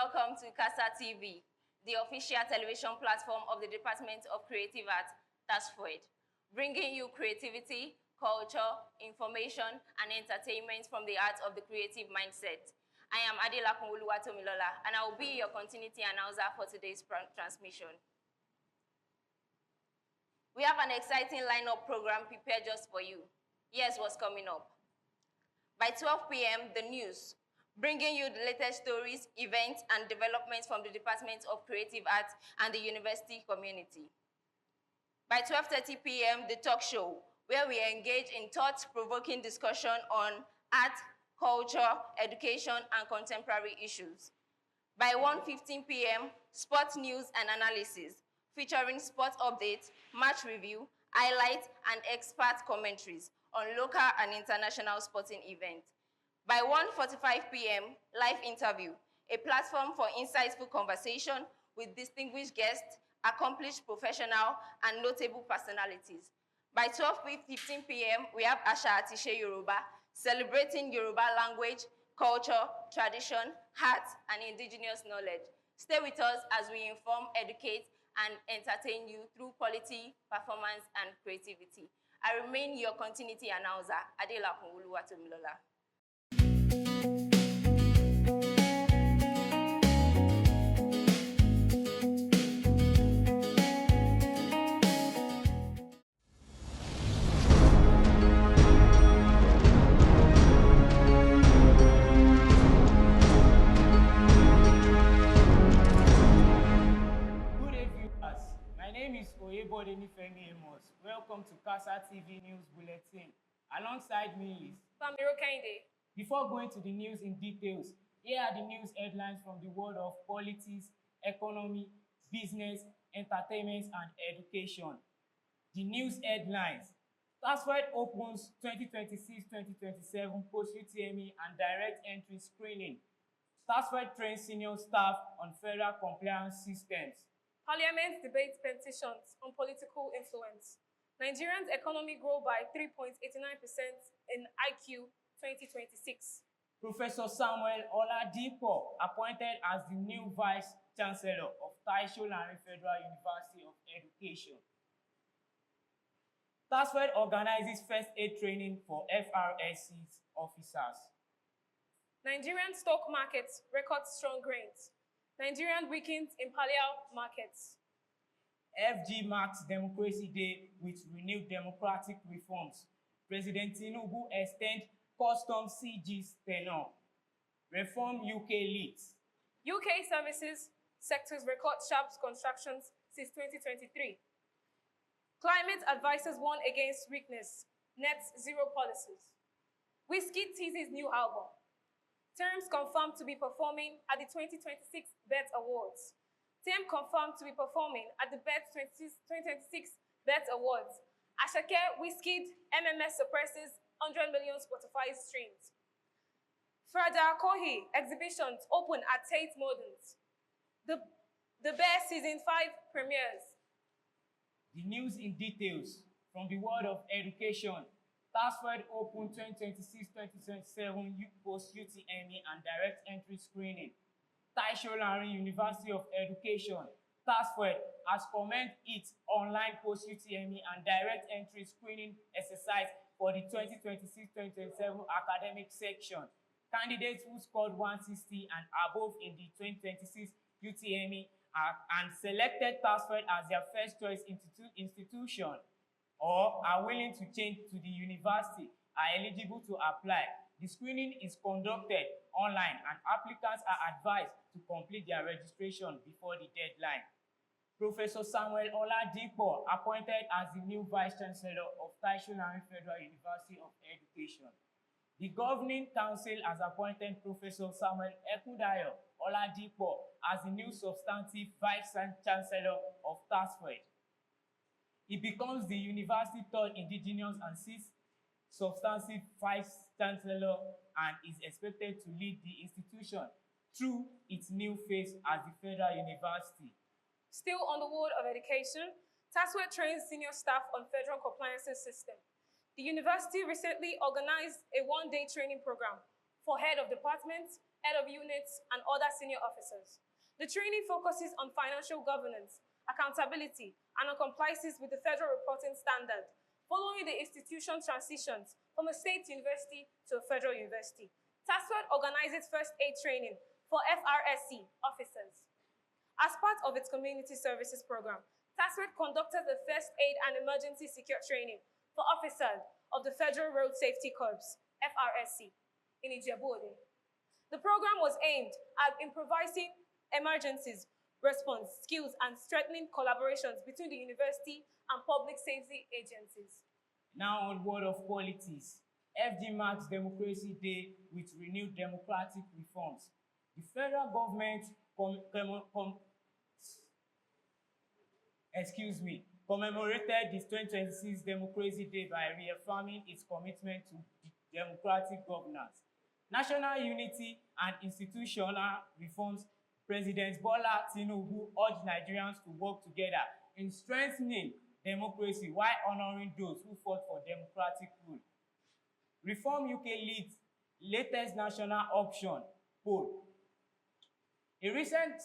Welcome to CASA TV, the official television platform of the Department of Creative Arts, TASUED, bringing you creativity, culture, information, and entertainment from the art of the creative mindset. I am Adela Oluwatomilola, and I will be your continuity announcer for today's transmission. We have an exciting lineup program prepared just for you. Here's what's coming up. By 12 p.m., the news, bringing you the latest stories, events, and developments from the Department of Creative Arts and the university community. By 12:30 p.m., the talk show, where we engage in thought-provoking discussion on art, culture, education, and contemporary issues. By 1:15 p.m., sports news and analysis, featuring sports updates, match review, highlights, and expert commentaries on local and international sporting events. By 1:45 p.m., live interview, a platform for insightful conversation with distinguished guests, accomplished professional, and notable personalities. By 12:15 p.m., we have Asha Atishe Yoruba, celebrating Yoruba language, culture, tradition, art, and indigenous knowledge. Stay with us as we inform, educate, and entertain you through quality, performance, and creativity. I remain your continuity announcer, Adela Oluwatomilola. Welcome to CASA TV News Bulletin. Alongside me is Famiro Kende. Before going to the news in details, here are the news headlines from the world of politics, economy, business, entertainment, and education. The news headlines. TASUED opens 2026-2027 post-UTME and direct entry screening. TASUED trains senior staff on federal compliance systems. Parliament debates petitions on political influence. Nigeria's economy grew by 3.89% in IQ 2026. Professor Samuel Oladipo appointed as the new Vice Chancellor of Solarin Federal University of Education. TASUED organizes first aid training for FRSC's officers. Nigerian stock markets record strong gains. Nigerian weakens in paleo markets. FG marks Democracy Day with renewed democratic reforms. President Tinubu extends customs CG's tenure. Reform UK leads. UK services sectors record sharp contractions since 2023. Climate advisors warn against weakness. Net zero policies. Wizkid teases new album. Terms confirmed to be performing at the 2026 BET Awards. Team confirmed to be performing at the BET 2026 BET Awards. Ashake, Wizkid, MMS suppresses 100 million Spotify streams. Further, Kohi exhibitions open at Tate Modern's. The Bear Season 5 premieres. The news in details from the world of education. TASUED Open 2026-2027 post-UTME and direct entry screening. Solarin University of Education, TASUED, has commenced its online post-UTME and direct entry screening exercise for the 2026-2027 academic section. Candidates who scored 160 and above in the 2026 UTME and selected TASUED as their first choice institution or are willing to change to the university are eligible to apply. The screening is conducted online and applicants are advised to complete their registration before the deadline. Professor Samuel Oladipo appointed as the new Vice Chancellor of Solarin Federal University of Education. The Governing Council has appointed Professor Samuel Ekudayo Oladipo as the new substantive Vice Chancellor of TASUED. He becomes the university's third indigenous and sixth substantive Vice Chancellor and is expected to lead the institution through its new phase as the federal university. Still on the world of education, TASUED trains senior staff on federal compliance system. The university recently organized a one-day training program for head of departments, head of units, and other senior officers. The training focuses on financial governance, accountability, and on compliances with the federal reporting standard, following the institution transitions from a state university to a federal university. TASUED organizes first aid training for FRSC officers. As part of its community services program, TASUED conducted the first aid and emergency secure training for officers of the Federal Road Safety Corps, FRSC, in Ijebu-Ode. The program was aimed at improvising emergencies response skills and strengthening collaborations between the university and public safety agencies. Now on word of politics, FD marks Democracy Day with renewed democratic reforms. The federal government commemorated this 2026 Democracy Day by reaffirming its commitment to democratic governance. National unity and institutional reforms. President Bola Tinubu urged Nigerians to work together in strengthening democracy while honoring those who fought for democratic rule. Reform UK leads latest national option poll. A recent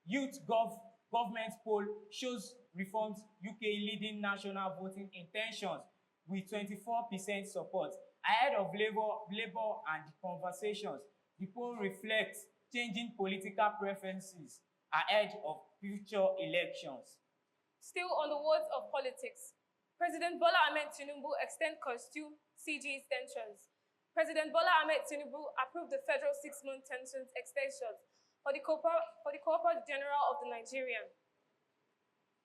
youth government poll shows Reforms UK leading national voting intentions with 24% support. Ahead of Labour and the conversations, the poll reflects changing political preferences ahead of future elections. Still on the words of politics, President Bola Ahmed Tinubu extend costume CG extensions. President Bola Ahmed Tinubu approved the federal 6-month tensions extension for the Corporate General of the Nigerian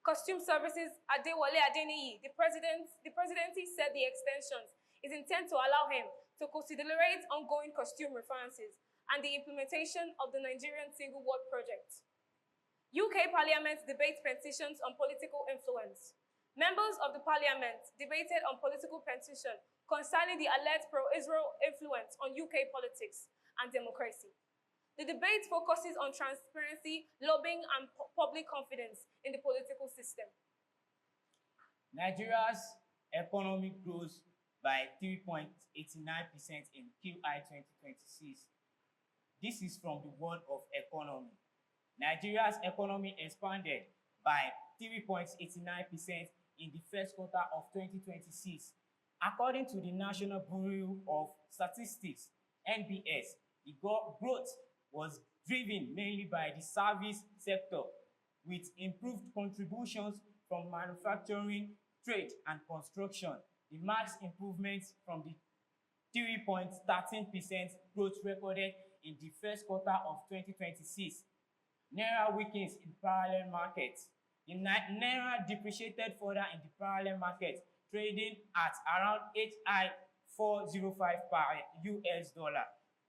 Costume Services Adewale Adeniyi. The presidency said the extensions is intended to allow him to considerate ongoing costume references and the implementation of the Nigerian Single Word Project. UK Parliament debates petitions on political influence. Members of the Parliament debated on political petition concerning the alleged pro-Israel influence on UK politics and democracy. The debate focuses on transparency, lobbying, and public confidence in the political system. Nigeria's economy grows by 3.89% in QI 2026. This is from the World of Economy. Nigeria's economy expanded by 3.89% in the first quarter of 2026. According to the National Bureau of Statistics, NBS, the growth was driven mainly by the service sector, with improved contributions from manufacturing, trade, and construction. The marked improvements from the 3.13% growth recorded in the first quarter of 2026. Naira weakens in parallel markets. The Naira depreciated further in the parallel market, trading at around 8.405 per US dollar.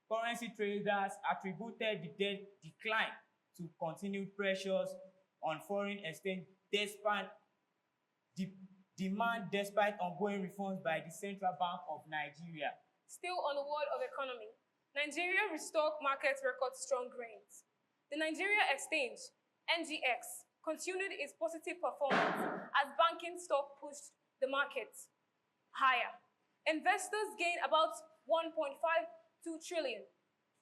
Currency traders attributed the decline to continued pressures on foreign exchange despite despite ongoing reforms by the Central Bank of Nigeria. Still on the world of economy, Nigeria stock market records strong gains. The Nigeria Exchange, NGX, continued its positive performance as banking stock pushed the market higher. Investors gained about 1.52 trillion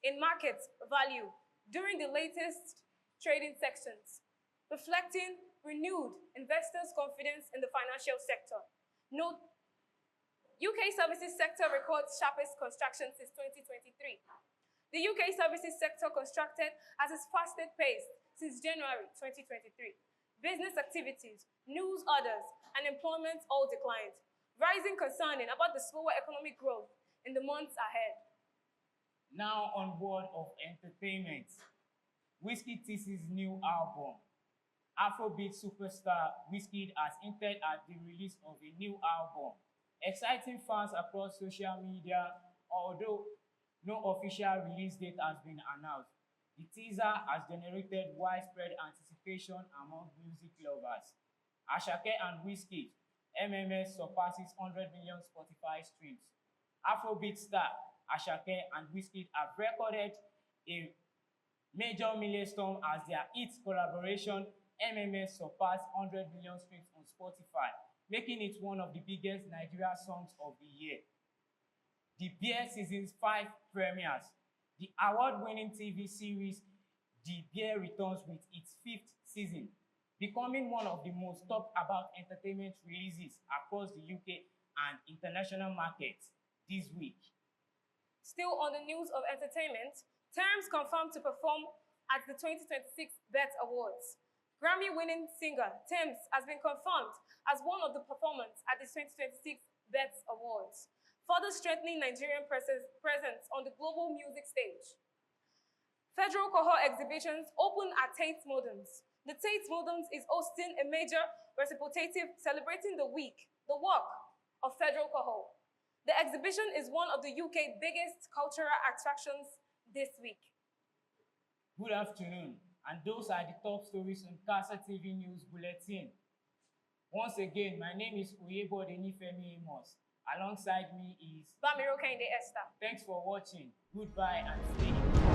in market value during the latest trading sessions, reflecting renewed investors' confidence in the financial sector. Note, UK services sector records sharpest contraction since 2023. The UK services sector contracted at its fastest pace since January 2023. Business activities, news orders, and employment all declined, rising concerning about the slower economic growth in the months ahead. Now on board of entertainment, Wizkid teases new album. Afrobeat superstar Wizkid has hinted at the release of a new album, exciting fans across social media, although no official release date has been announced. The teaser has generated widespread anticipation among music lovers. Asake and Wizkid, MMS surpasses 100 million Spotify streams. Afrobeat star Asake and Wizkid have recorded a major milestone as their hit collaboration MMS surpassed 100 million streams on Spotify, making it one of the biggest Nigeria songs of the year. The Bear Season 5 premieres. The award-winning TV series The Bear returns with its 5th season, becoming one of the most talked about entertainment releases across the UK and international markets this week. Still on the news of entertainment, Terms confirmed to perform at the 2026 BET Awards. Grammy-winning singer Tems has been confirmed as one of the performers at the 2026 BET Awards, further strengthening Nigerian presence on the global music stage. Federal cohort exhibitions open at Tate Moderns. The Tate Moderns is hosting a major reciprocative celebrating the work of federal cohort. The exhibition is one of the UK's biggest cultural attractions this week. Good afternoon, and those are the top stories on CASA TV News Bulletin. Once again, my name is Oyebode Nifemi Amos. Alongside me is Bamiro Kende Esther. Thanks for watching. Goodbye and stay informed.